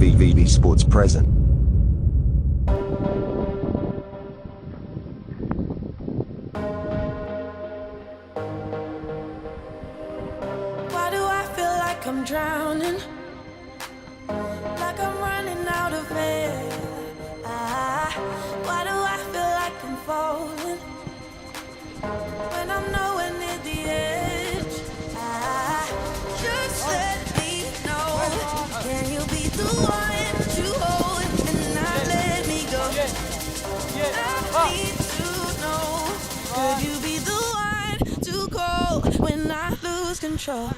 VVV Sports present. Why do I feel like I'm drowning? Like I'm running out of air. Why do I feel like I'm falling when I'm nowhere near the edge? Just let me know. Can you be the one to hold and not let me go? I need to know. Could you be the one to go when I lose control?